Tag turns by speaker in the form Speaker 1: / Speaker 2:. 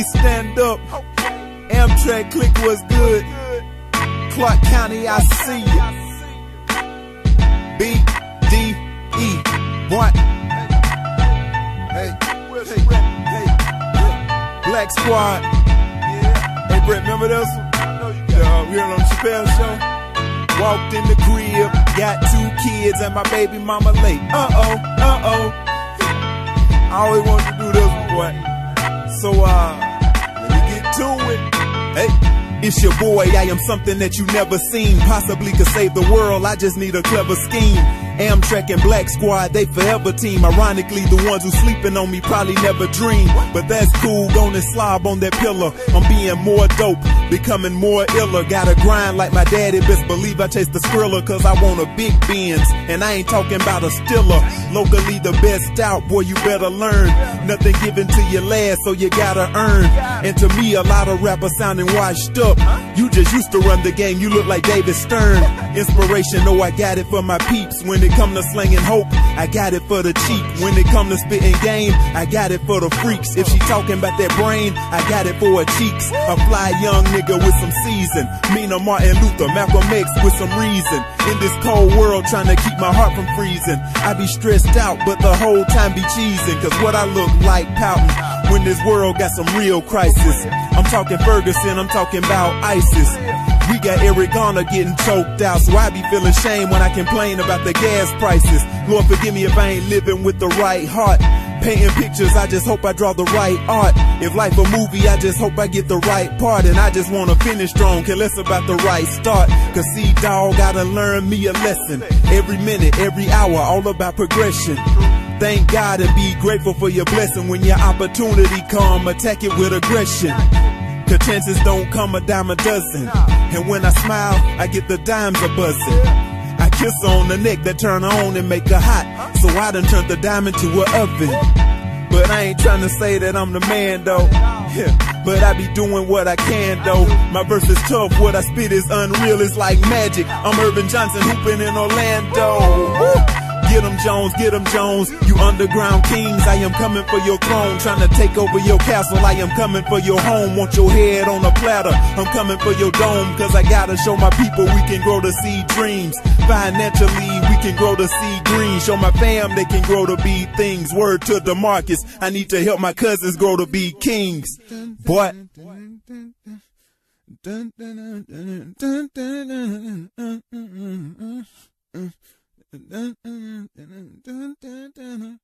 Speaker 1: Please stand up. Amtrak click was good. Clark County, I see you. BDE. What? Hey, Black Squad. Hey, Brett, remember this one? We were on the Chappelle Show. Walked in the crib, got 2 kids and my baby mama late. I always wanted to do this one, boy. So, let me get to it. Hey. It's your boy, I am something that you never seen. Possibly could save the world, I just need a clever scheme. Amtrak and Black Squad, they forever team. Ironically, the ones who sleeping on me probably never dream. But that's cool, gonna slob on that pillar. I'm being more dope, becoming more iller. Gotta grind like my daddy, best believe I chase the Skrilla. Cause I want a big Benz, and I ain't talking about a Stiller. Locally the best out, boy you better learn. Nothing given to you last, so you gotta earn. And to me a lot of rappers sounding washed up. You just used to run the game, you look like David Stern. Inspiration, oh I got it for my peeps. When it come to slanging hope, I got it for the cheap. When it come to spitting game, I got it for the freaks. If she talking about that brain, I got it for her cheeks. A fly young nigga with some season. Mina, Martin Luther, Malcolm X with some reason. In this cold world trying to keep my heart from freezing. I be stressed out, but the whole time be cheesing. Cause what I look like pouting when this world got some real crisis. I'm talking Ferguson, I'm talking about ISIS. We got Eric Garner getting choked out, so I be feeling shame when I complain about the gas prices. Lord forgive me if I ain't living with the right heart. Painting pictures, I just hope I draw the right art. If life a movie, I just hope I get the right part. And I just wanna finish strong, care less about the right start. Cause see dawg, gotta learn me a lesson. Every minute, every hour, all about progression. Thank God and be grateful for your blessing. When your opportunity come, attack it with aggression. Cause chances don't come a dime a dozen. And when I smile, I get the dimes a buzzing. I kiss her on the neck that turn her on and make her hot. So I done turned the diamond to an oven. But I ain't trying to say that I'm the man though. Yeah, but I be doing what I can though. My verse is tough, what I spit is unreal, it's like magic. I'm Irvin Johnson hooping in Orlando. Woo! Get 'em Jones, you underground kings. I am coming for your throne, trying to take over your castle. I am coming for your home, want your head on a platter. I'm coming for your dome, cause I gotta show my people we can grow to see dreams. Financially, we can grow to see green. Show my fam they can grow to be things. Word to DeMarcus, I need to help my cousins grow to be kings. Boy. Dun dun dun dun dun dun dun dun.